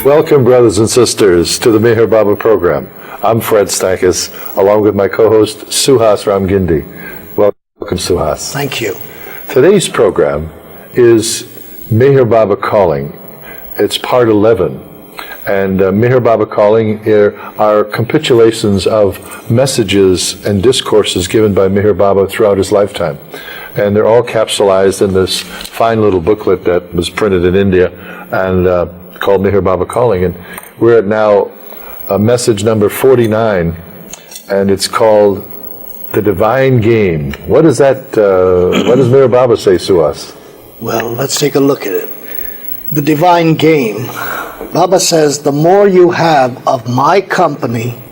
Welcome, brothers and sisters, to the Meher Baba program. I'm Fred Stankus, along with my co-host, Suhas Ginde. Welcome, Suhas. Thank you. Today's program is Meher Baba Calling. It's part 11. And Meher Baba Calling are capitulations of messages and discourses given by Meher Baba throughout his lifetime. And they're all capsulized in this fine little booklet that was printed in India and called Meher Baba Calling. And we're at now message number 49, and it's called The Divine Game. What is that? What does Meher Baba say to us? Well, let's take a look at it. The divine game. Baba says, the more you have of my company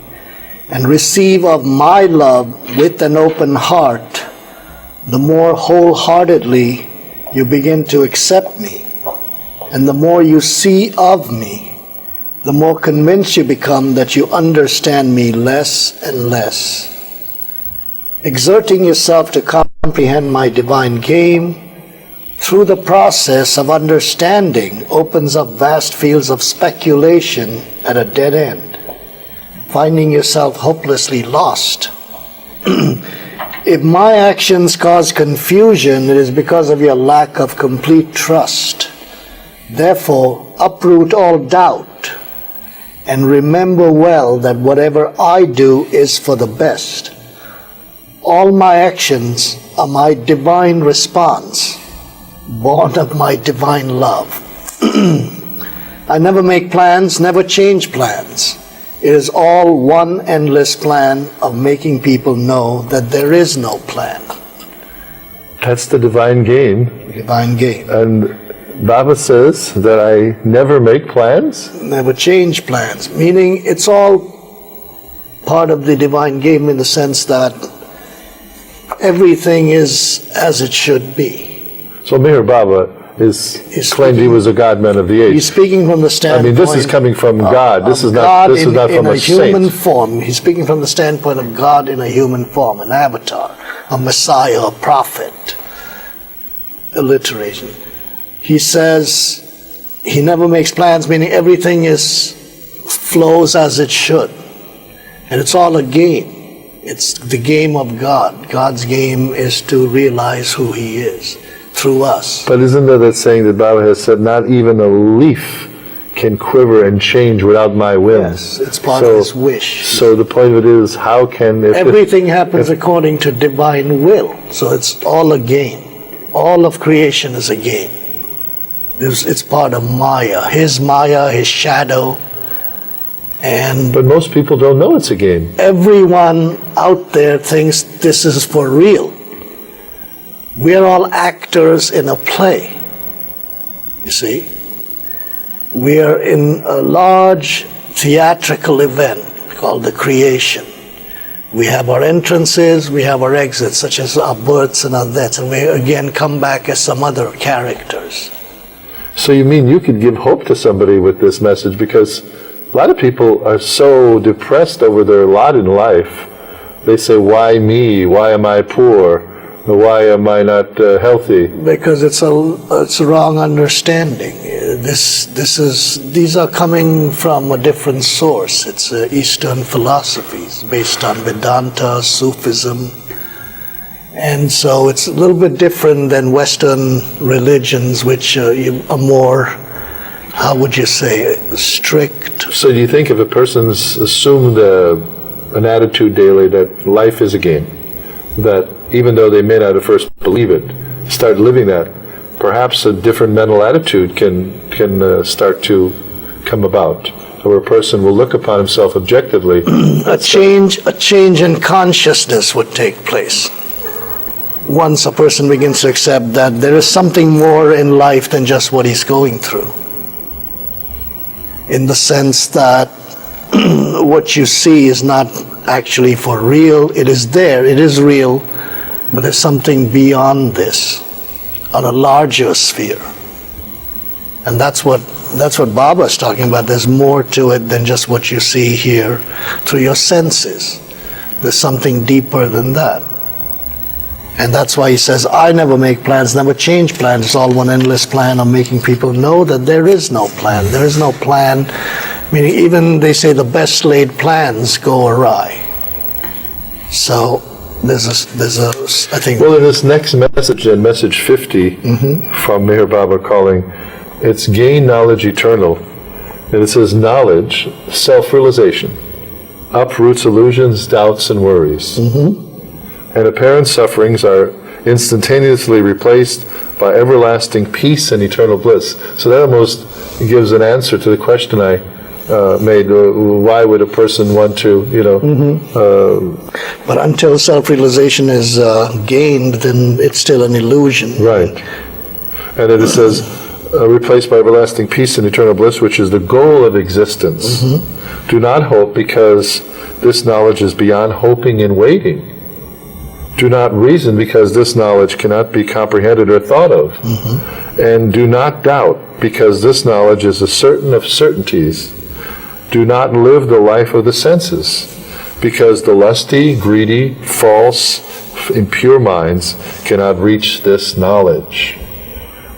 and receive of my love with an open heart, the more wholeheartedly you begin to accept me. And the more you see of me, the more convinced you become that you understand me less and less. Exerting yourself to comprehend my divine game through the process of understanding opens up vast fields of speculation at a dead end, finding yourself hopelessly lost. If my actions cause confusion, it is because of your lack of complete trust. Therefore, uproot all doubt and remember well that whatever I do is for the best. All my actions are my divine response, born of my divine love. I never make plans, never change plans. It is all one endless plan of making people know that there is no plan. That's the divine game. Divine game. And Baba says that I never make plans? Never change plans, meaning it's all part of the divine game in the sense that everything is as it should be. So Meher Baba claimed he was a God-man of the age. He's speaking from the standpoint. I mean, this is coming from God. This is not from a human saint. Form. He's speaking from the standpoint of God in a human form, an avatar, a Messiah, a prophet. Alliteration. He says he never makes plans, meaning everything flows as it should. And it's all a game. It's the game of God. God's game is to realize who He is through us. But isn't there that saying that Baba has said, not even a leaf can quiver and change without my will? Yes, it's part of His wish. So the point of it is, how can... Everything happens according to divine will. So it's all a game. All of creation is a game. It's part of Maya, His shadow. But most people don't know it's a game. Everyone out there thinks this is for real. We're all actors in a play, you see. We are in a large theatrical event called the creation. We have our entrances, we have our exits, such as our births and our deaths, and we again come back as some other characters. So you mean you could give hope to somebody with this message, because a lot of people are so depressed over their lot in life. They say, why me? Why am I poor? Why am I not healthy? Because it's a wrong understanding. These are coming from a different source. It's Eastern philosophies based on Vedanta, Sufism. And so it's a little bit different than Western religions, which are more, how would you say, strict. So do you think if a person's assumed an attitude daily that life is a game, that even though they may not at first believe it, start living that, perhaps a different mental attitude can start to come about, where a person will look upon himself objectively. A change in consciousness would take place. Once a person begins to accept that there is something more in life than just what he's going through. In the sense that what you see is not actually for real. It is there, it is real, but there's something beyond this, on a larger sphere. And that's what Baba is talking about. There's more to it than just what you see here through your senses. There's something deeper than that. And that's why he says, I never make plans, never change plans. It's all one endless plan of making people know that there is no plan. There is no plan. Meaning even they say the best laid plans go awry. So there's a I think... Well, in this next message, in message 50 from Meher Baba Calling, it's gain knowledge eternal. And it says knowledge, self-realization, uproots illusions, doubts, and worries. And apparent sufferings are instantaneously replaced by everlasting peace and eternal bliss. So that almost gives an answer to the question I made. Why would a person want to, But until self-realization is gained, then it's still an illusion. Right. And then it says, replaced by everlasting peace and eternal bliss, which is the goal of existence. Do not hope, because this knowledge is beyond hoping and waiting. Do not reason, because this knowledge cannot be comprehended or thought of. And do not doubt, because this knowledge is a certain of certainties. Do not live the life of the senses, because the lusty, greedy, false, impure minds cannot reach this knowledge.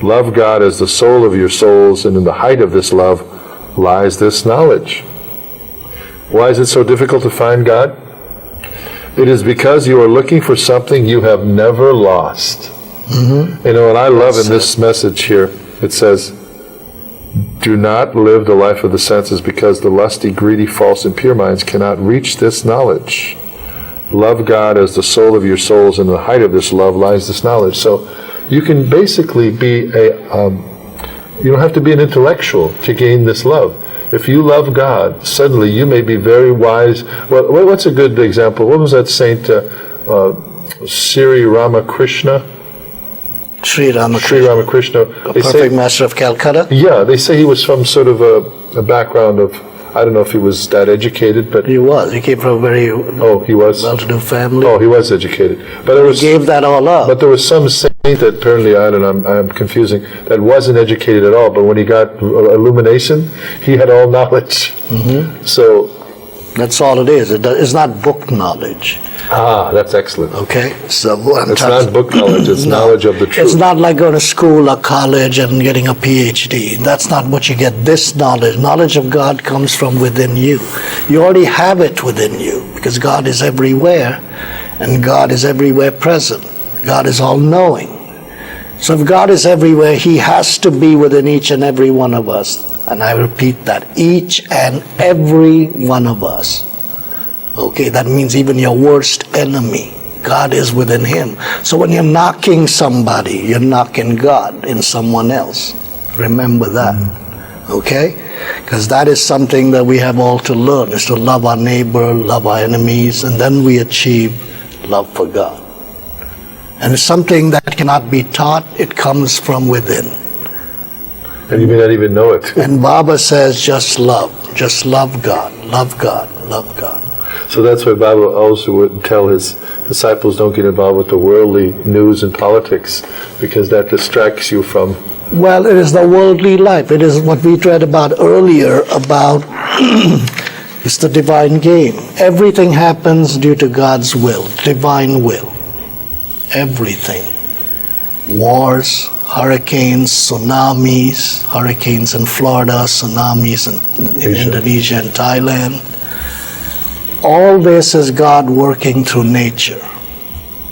Love God as the soul of your souls, and in the height of this love lies this knowledge. Why is it so difficult to find God? It is because you are looking for something you have never lost. And I love in this message here, it says, do not live the life of the senses, because the lusty, greedy, false, impure minds cannot reach this knowledge. Love God as the soul of your souls, and in the height of this love lies this knowledge. So you can basically be you don't have to be an intellectual to gain this love. If you love God, suddenly you may be very wise. Well, what's a good example? What was that saint, Sri Ramakrishna? Sri Ramakrishna. Sri Ramakrishna. A perfect master of Calcutta? Yeah, they say he was from sort of a background of, I don't know if he was that educated, but... He was. He came from a very he was? well-to-do family. Oh, he was educated. But he gave that all up. But there was some saint that apparently, I don't know, I'm confusing, that wasn't educated at all, but when he got illumination, he had all knowledge. So... That's all it is. It's not book knowledge. That's excellent. Okay? So it's not book knowledge, it's knowledge of the truth. It's not like going to school or college and getting a PhD. That's not what you get. This knowledge, knowledge of God, comes from within you. You already have it within you, because God is everywhere, and God is everywhere present. God is all-knowing. So if God is everywhere, He has to be within each and every one of us. And I repeat that, each and every one of us. Okay, that means even your worst enemy, God is within him. So when you're knocking somebody, you're knocking God in someone else. Remember that. Okay? Because that is something that we have all to learn, is to love our neighbor, love our enemies, and then we achieve love for God. And it's something that cannot be taught, it comes from within. And you may not even know it. And Baba says, just love God, love God, love God. So that's why Baba also would tell his disciples, don't get involved with the worldly news and politics, because that distracts you from... Well, it is the worldly life. It is what we read about earlier, about it's the divine game. Everything happens due to God's will, divine will. Everything. Wars, hurricanes, tsunamis, hurricanes in Florida, tsunamis in Indonesia and Thailand. All this is God working through nature.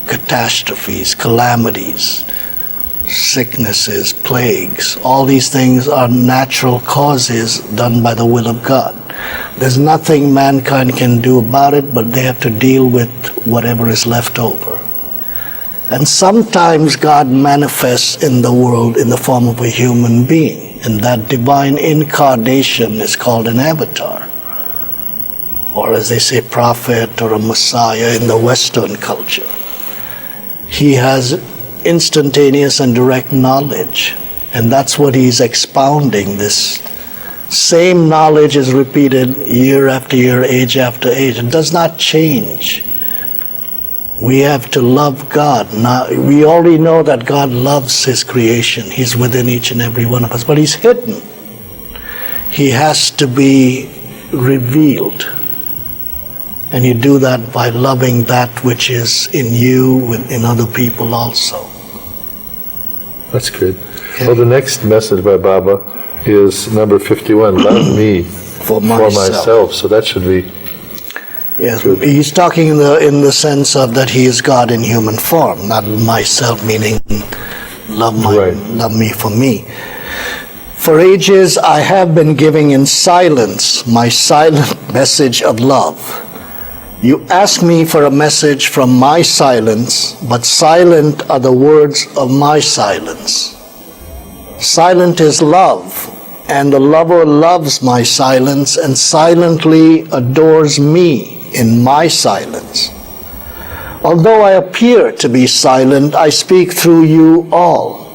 Catastrophes, calamities, sicknesses, plagues, all these things are natural causes done by the will of God. There's nothing mankind can do about it, but they have to deal with whatever is left over. And sometimes God manifests in the world in the form of a human being, and that divine incarnation is called an avatar, or as they say, prophet or a messiah in the Western culture. He has instantaneous and direct knowledge, and that's what he's expounding. This same knowledge is repeated year after year, age after age. It does not change. We have to love God. Now, we already know that God loves His creation. He's within each and every one of us, but He's hidden. He has to be revealed. And you do that by loving that which is in you, in other people also. That's good. Okay. Well, the next message by Baba is number 51, love me For myself. So that should be Yes, good. he's talking in the sense of that he is God in human form, not myself, meaning love me for me. For ages I have been giving in silence my silent message of love. You ask me for a message from my silence, but silent are the words of my silence. Silent is love, and the lover loves my silence and silently adores me in my silence. Although I appear to be silent, I speak through you all.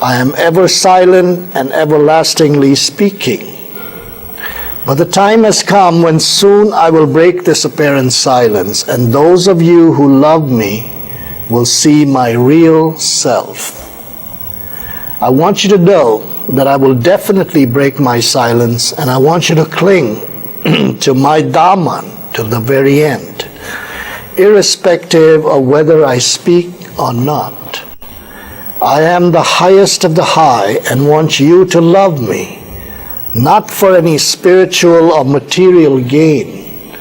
I am ever silent and everlastingly speaking. But the time has come when soon I will break this apparent silence, and those of you who love me will see my real self. I want you to know that I will definitely break my silence, and I want you to cling to my Dhamman till the very end, irrespective of whether I speak or not. I am the highest of the high and want you to love me, not for any spiritual or material gain,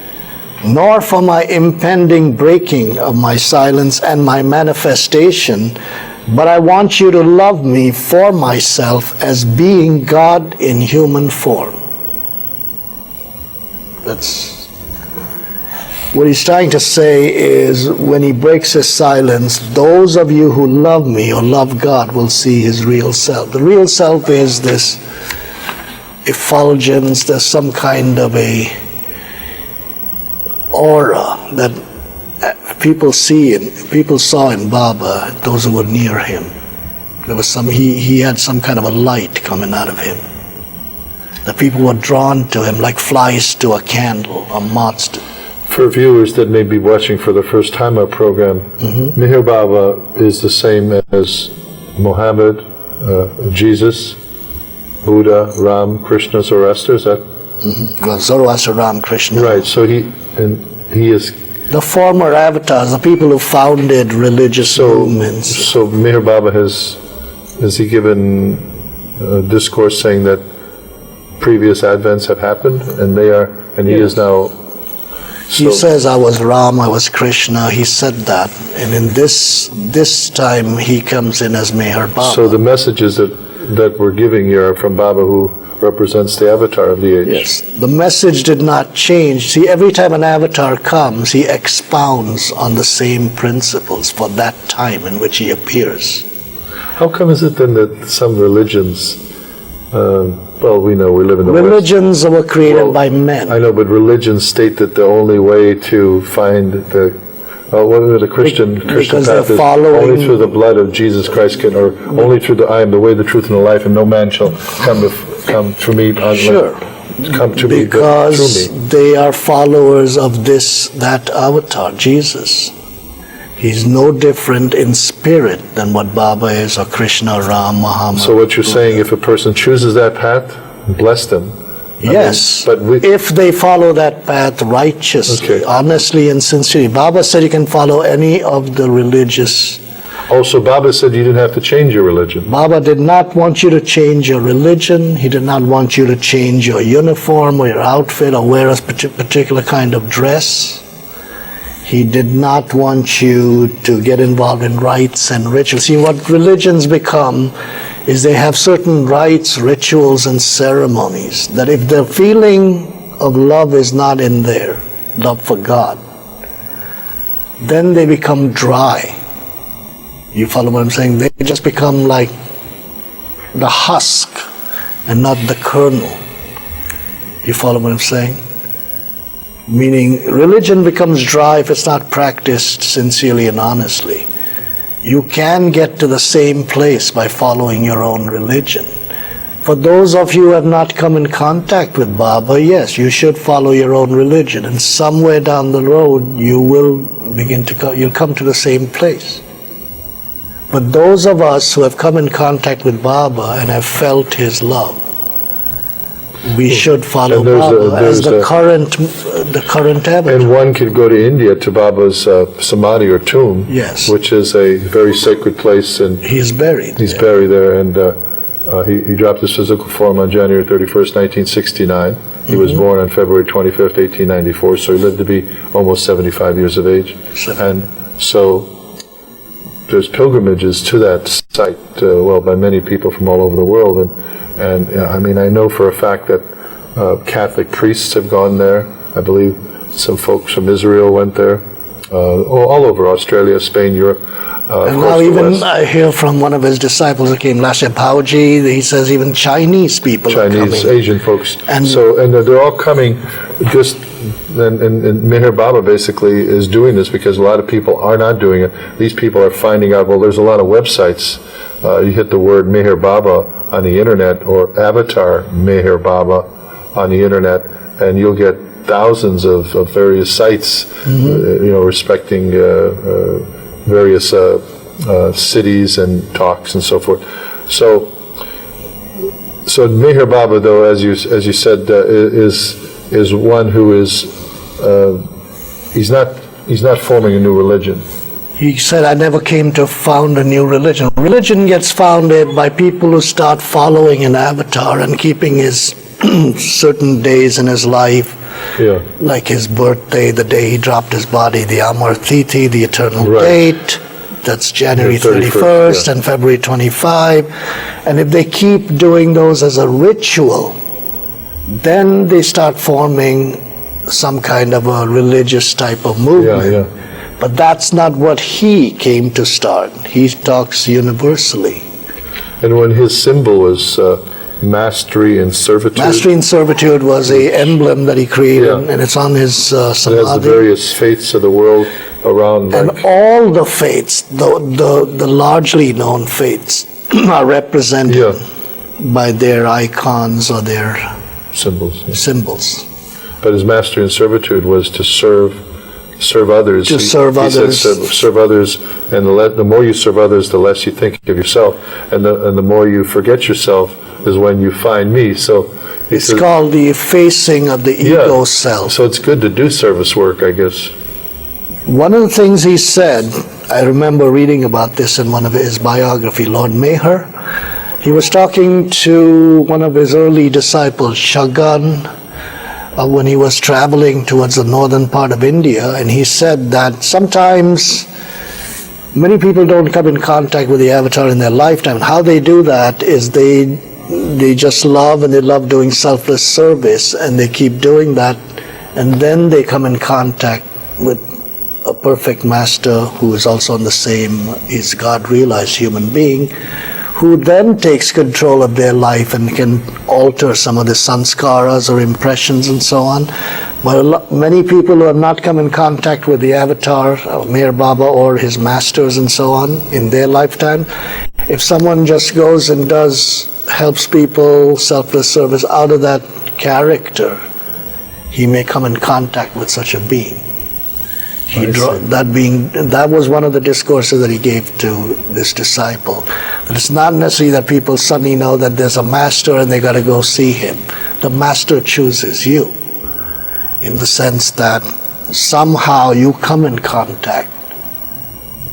nor for my impending breaking of my silence and my manifestation, but I want you to love me for myself as being God in human form. That's what he's trying to say is when he breaks his silence, those of you who love me or love God will see his real self. The real self is this effulgence, there's some kind of a aura that people saw in Baba, those who were near him. There was he had some kind of a light coming out of him. The people were drawn to him like flies to a candle, or moths to. For viewers that may be watching for the first time our program, Meher Baba is the same as Muhammad, Jesus, Buddha, Ram, Krishna, Zoroaster. Is that Well, Zoroaster, Ram, Krishna. right? So he is. The former avatars, the people who founded religious movements. So Meher Baba has he given a discourse saying that previous advents have happened, and he is now. He says, I was Ram, I was Krishna. He said that. And in this time, he comes in as Meher Baba. So the messages that we're giving you are from Baba, who represents the avatar of the age. Yes. The message did not change. See, every time an avatar comes, he expounds on the same principles for that time in which he appears. How come is it then that some religions, well, we know we live in the West. Religions were created by men. I know, but religions state that the only way to find the Christian path is only through the blood of Jesus Christ, or only through I am the way, the truth, and the life, and no man shall come to me. Sure. Come to me, because but through me. they are followers of that avatar, Jesus. He's no different in spirit than what Baba is, or Krishna, Ram, Muhammad. So what you're saying, if a person chooses that path, bless them. Yes, but if they follow that path righteously, honestly and sincerely. Baba said you can follow any of the religious. Also, Baba said you didn't have to change your religion. Baba did not want you to change your religion. He did not want you to change your uniform or your outfit or wear a particular kind of dress. He did not want you to get involved in rites and rituals. See, what religions become is they have certain rites, rituals, and ceremonies that if the feeling of love is not in there, love for God, then they become dry. You follow what I'm saying? They just become like the husk and not the kernel. You follow what I'm saying? Meaning, religion becomes dry if it's not practiced sincerely and honestly. You can get to the same place by following your own religion. For those of you who have not come in contact with Baba, yes, you should follow your own religion. And somewhere down the road, you will you'll come to the same place. But those of us who have come in contact with Baba and have felt his love, we should follow And there's Baba as there's the current avatar. And one could go to India to Baba's samadhi or tomb, Yes. which is a very sacred place, and He's buried. he's there. buried there. And he dropped his physical form on January 31st, 1969. He was born on February 25th, 1894, so he lived to be almost 75 years of age. And so there's pilgrimages to that site, by many people from all over the world. And I mean, I know for a fact that Catholic priests have gone there. I believe some folks from Israel went there. All over Australia, Spain, Europe. And now even I hear from one of his disciples who came last year, Pauji, he says even Chinese people are Chinese, coming. Asian folks. And they're all coming just, and Meher Baba basically is doing this because a lot of people are not doing it. These people are finding out, well, there's a lot of websites. You hit the word Meher Baba on the internet or avatar Meher Baba on the internet, and you'll get thousands of various sites, respecting various cities and talks and so forth. So Meher Baba, though, as you said, is one who is he's not forming a new religion. he said, I never came to found a new religion. Religion gets founded by people who start following an avatar and keeping his certain days in his life, like his birthday, the day he dropped his body, the Amar Tithi, the eternal date, that's January 31st and February 25. And if they keep doing those as a ritual, then they start forming some kind of a religious type of movement. But that's not what he came to start. He talks universally. And when his symbol was mastery and servitude. Mastery and servitude was a emblem that he created, and it's on his samadhi. It has the various faiths of the world around. And all the faiths, the largely known faiths, are represented by their icons or their symbols. But his mastery and servitude was to serve others. To serve others. Said, serve others, and the more you serve others, the less you think of yourself, and the more you forget yourself is when you find me. So it's called the effacing of the ego self. So it's good to do service work, I guess. One of the things he said, I remember reading about this in one of his biography, Lord Meher. He was talking to one of his early disciples, Shagan, when he was traveling towards the northern part of India, and he said that sometimes many people don't come in contact with the avatar in their lifetime. How they do that is they just love, and they love doing selfless service, and they keep doing that, and then they come in contact with a perfect master who is also on the same, is God-realized human being, who then takes control of their life and can alter some of the sanskaras or impressions and so on. But many people who have not come in contact with the avatar, Meher Baba or his masters and so on in their lifetime, if someone just goes and helps people, selfless service out of that character, he may come in contact with such a being. That was one of the discourses that he gave to this disciple. That it's not necessarily that people suddenly know that there's a master and they got to go see him. The master chooses you, in the sense that somehow you come in contact.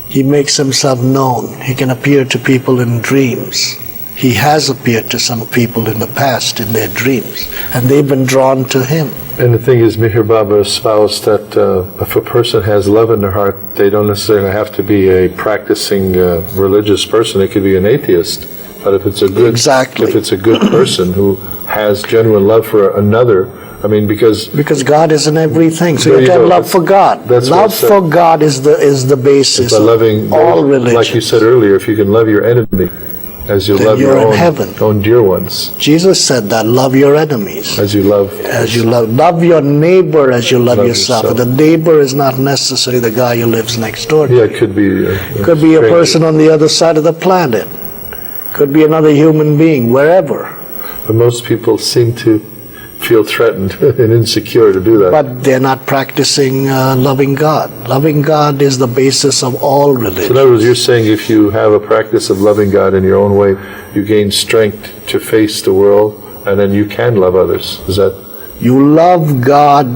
He makes himself known. He can appear to people in dreams. He has appeared to some people in the past in their dreams, and they've been drawn to him. And the thing is, Meher Baba espoused that if a person has love in their heart, they don't necessarily have to be a practicing religious person. It could be an atheist. But if it's a good, if it's a good person who has genuine love for another, I mean, because God is in everything, so you have to have love for God. Love for God is the basis of all religion. Like you said earlier, if you can love your enemy as you love your own dear ones. Jesus said that, love your enemies. As you love your neighbor as you love yourself. The neighbor is not necessarily the guy who lives next door to you. It could be could be a person on the other side of the planet. Could be another human being, wherever. But most people seem to feel threatened and insecure to do that. But they're not practicing loving God. Loving God is the basis of all religion. So in other words, you're saying if you have a practice of loving God in your own way, you gain strength to face the world and then you can love others. Is that? You love God,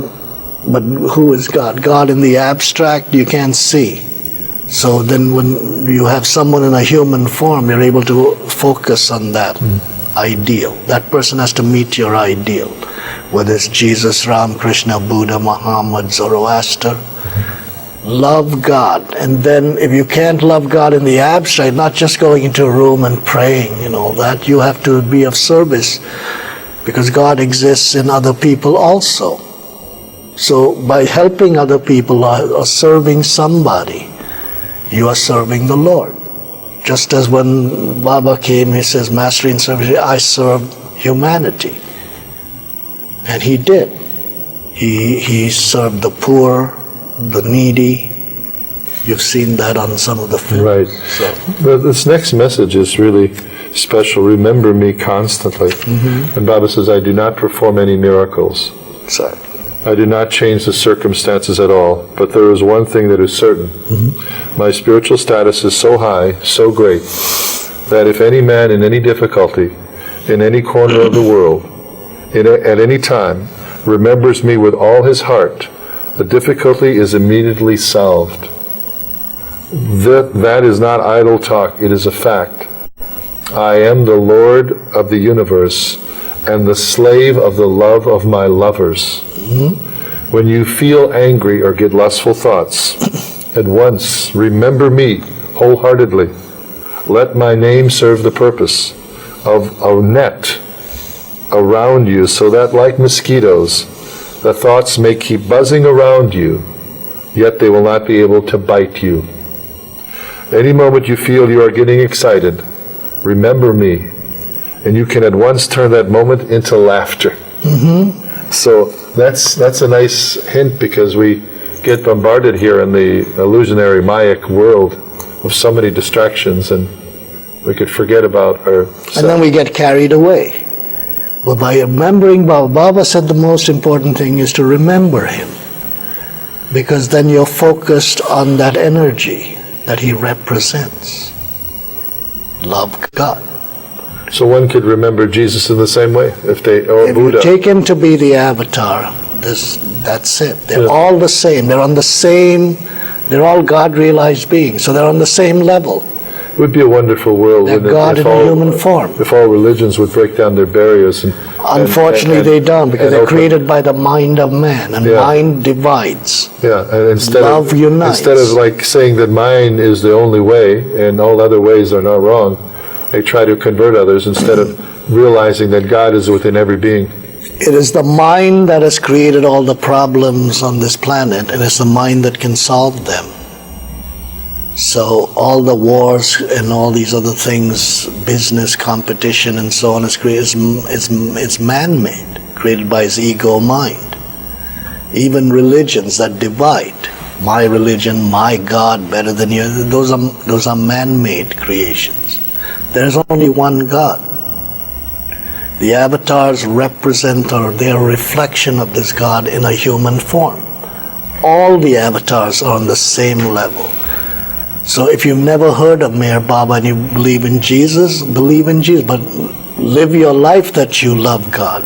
but who is God? God in the abstract you can't see. So then when you have someone in a human form, you're able to focus on that ideal. That person has to meet your ideal. Whether it's Jesus, Ram, Krishna, Buddha, Muhammad, Zoroaster. Love God. And then if you can't love God in the abstract, not just going into a room and praying, that you have to be of service, because God exists in other people also. So by helping other people or serving somebody, you are serving the Lord. Just as when Baba came, he says, Mastering service, I served humanity. And he did. He served the poor, the needy. You've seen that on some of the films. Right. So. This next message is really special. Remember me constantly. And Baba says, I do not perform any miracles. Sorry. I do not change the circumstances at all, but there is one thing that is certain. My spiritual status is so high, so great, that if any man in any difficulty, in any corner of the world, at any time, remembers me with all his heart, the difficulty is immediately solved. That is not idle talk, it is a fact. I am the Lord of the universe and the slave of the love of my lovers. When you feel angry or get lustful thoughts, at once remember me wholeheartedly. Let my name serve the purpose of a net around you, so that like mosquitoes, the thoughts may keep buzzing around you, yet they will not be able to bite you. Any moment you feel you are getting excited, remember me, and you can at once turn that moment into laughter. So that's a nice hint, because we get bombarded here in the illusionary Mayic world of so many distractions, and we could forget about ourselves. And then we get carried away. But by remembering Baba, Baba said the most important thing is to remember him, because then you're focused on that energy that he represents. Love God. So one could remember Jesus in the same way, or If Buddha. you take him to be the avatar, that's it. They're all the same. They're all God-realized beings, so they're on the same level. It would be a wonderful world, They're wouldn't it, God in a human form. if all religions would break down their barriers. Unfortunately, they don't, because they're open. created by the mind of man, and mind divides. Yeah, and Love unites. instead of like saying that mine is the only way and all other ways are not wrong, they try to convert others instead of realizing that God is within every being. It is the mind that has created all the problems on this planet, and it's the mind that can solve them. So all the wars and all these other things, business, competition, and so on, is man-made, created by his ego mind. Even religions that divide, my religion, my God, better than you, those are man-made creations. There's only one God. The avatars represent, or they're a reflection of this God in a human form. All the avatars are on the same level. So if you've never heard of Meher Baba and you believe in Jesus, but live your life that you love God.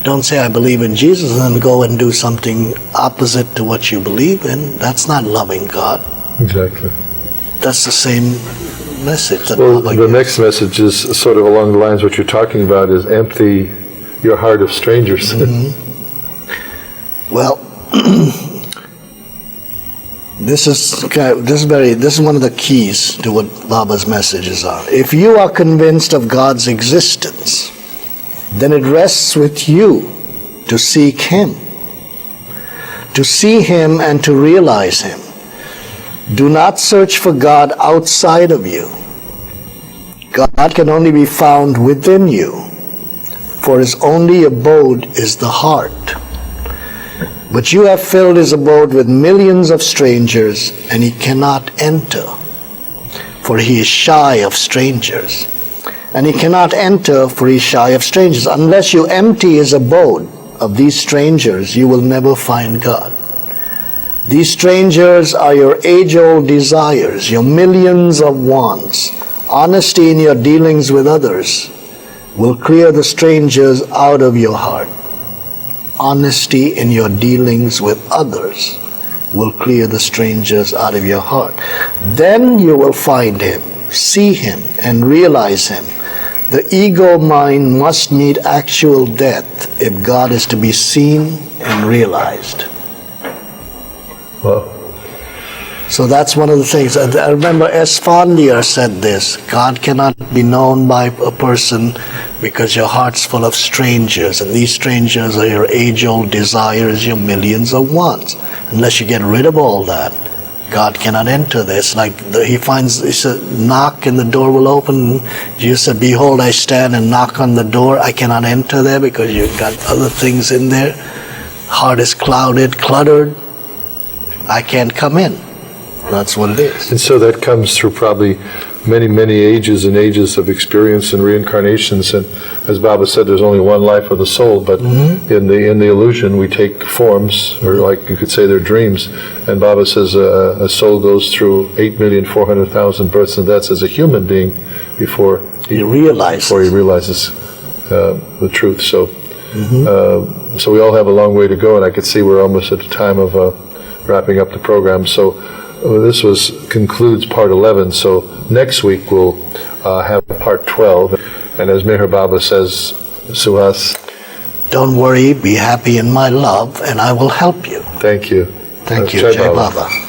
Don't say, I believe in Jesus, and then go and do something opposite to what you believe in. That's not loving God. Exactly. That's the same message that Well, Baba the gives. next message is sort of along the lines what you're talking about, is empty your heart of strangers. Well, this is one of the keys to what Baba's messages are. If you are convinced of God's existence, then it rests with you to seek Him, to see Him and to realize Him. Do not search for God outside of you. God can only be found within you, for His only abode is the heart. But you have filled His abode with millions of strangers, and He cannot enter, for He is shy of strangers. And He cannot enter, for He is shy of strangers. Unless you empty His abode of these strangers, you will never find God. These strangers are your age-old desires, your millions of wants, honesty in your dealings with others, will clear the strangers out of your heart. Honesty in your dealings with others will clear the strangers out of your heart. Then you will find him, see him, and realize him. The ego mind must meet actual death if God is to be seen and realized. Well, so that's one of the things. I remember Esfandiar said this: God cannot be known by a person because your heart's full of strangers, and these strangers are your age-old desires, your millions of wants. Unless you get rid of all that, God cannot enter this. Like he said, knock and the door will open. Jesus said, behold, I stand and knock on the door. I cannot enter there because you've got other things in there. Heart is clouded, cluttered. I can't come in. That's what it is. and so that comes through probably many, many ages and ages of experience and reincarnations. And as Baba said, there's only one life of the soul, but in the illusion we take forms, or like you could say they're dreams. And Baba says a soul goes through 8,400,000 births and deaths as a human being before he realizes the truth. So so we all have a long way to go, and I could see we're almost at the time of wrapping up the program. So this concludes part 11. So next week we'll have part 12. And as Meher Baba says, Suhas, don't worry, be happy in my love, and I will help you. thank you. Thank you, Jai Jai Baba. Baba.